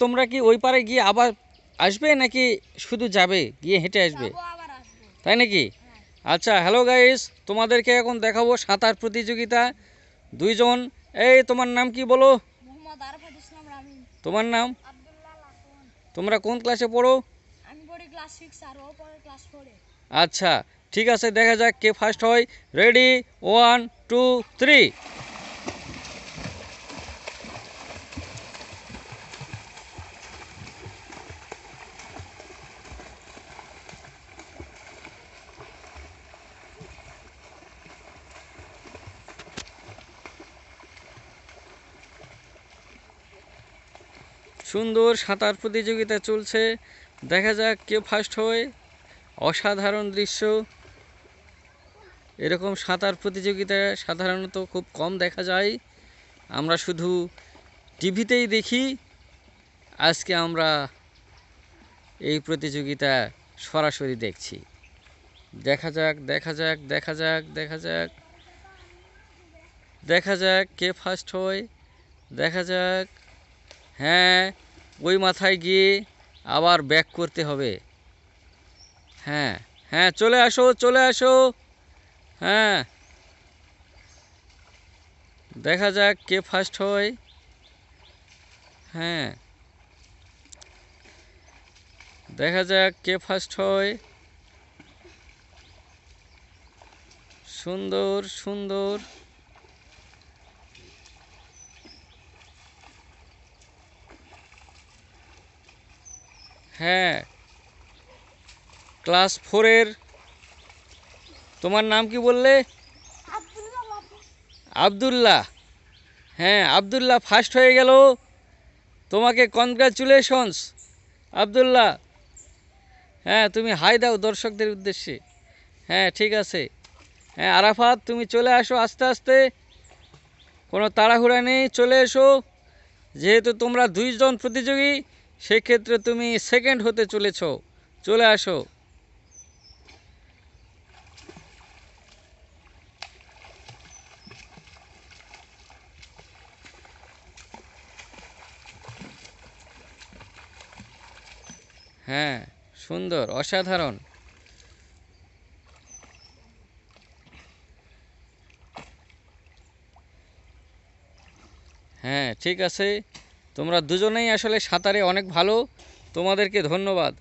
তোমরা কি ওই পারে গিয়ে আবার আসবে নাকি শুধু যাবে, গিয়ে হেঁটে আসবে? তাই নাকি? আচ্ছা, হ্যালো গাইস, তোমাদেরকে এখন দেখাবো সাঁতার প্রতিযোগিতা। দুইজন, তোমার নাম কি বলো? তোমার নাম? তোমরা কোন ক্লাসে পড়ো? আমি পড়ি ক্লাস 6 আর ও পড়ে ক্লাস 4 এ। আচ্ছা, ঠিক আছে, দেখা যাক কে ফার্স্ট হয়। রেডি, 1 2 3। সুন্দর সাঁতার প্রতিযোগিতা চলছে, দেখা যাক কে ফার্স্ট হয়। অসাধারণ দৃশ্য। এরকম সাঁতার প্রতিযোগিতা সাধারণত খুব কম দেখা যায়, আমরা শুধু টিভিতেই দেখি। আজকে আমরা এই প্রতিযোগিতা সরাসরি দেখছি। দেখা যাক দেখা যাক দেখা যাক দেখা যাক দেখা যাক কে ফার্স্ট হয়, দেখা যাক। হ্যাঁ, ওই মাথায় গিয়ে আবার ব্যাক করতে হবে। হ্যাঁ হ্যাঁ, চলে আসো চলে আসো। হ্যাঁ, দেখা যাক কে ফার্স্ট হয়। হ্যাঁ, দেখা যাক কে ফার্স্ট হয়। সুন্দর সুন্দর। হ্যাঁ, ক্লাস 4-এর। তোমার নাম কি বললে? আব্দুল্লাহ। হ্যাঁ, আব্দুল্লাহ ফার্স্ট হয়ে গেল। তোমাকে কনগ্রাচুলেশনস আব্দুল্লাহ। হ্যাঁ, তুমি হাই দাও দর্শকদের উদ্দেশ্যে। হ্যাঁ, ঠিক আছে। হ্যাঁ, আরাফাত, তুমি চলে আসো আস্তে আস্তে, কোনো তাড়াহুড়া নেই, চলে এসো। যেহেতু তোমরা দুইজন প্রতিযোগী, সেক্ষেত্রে তুমি সেকেন্ড হতে চলেছ, চলে আসো। হ্যাঁ, সুন্দর, অসাধারণ। হ্যাঁ, ঠিক আছে, তোমরা দুজনেই আসলে সাঁতারে অনেক ভালো, তোমাদেরকে ধন্যবাদ।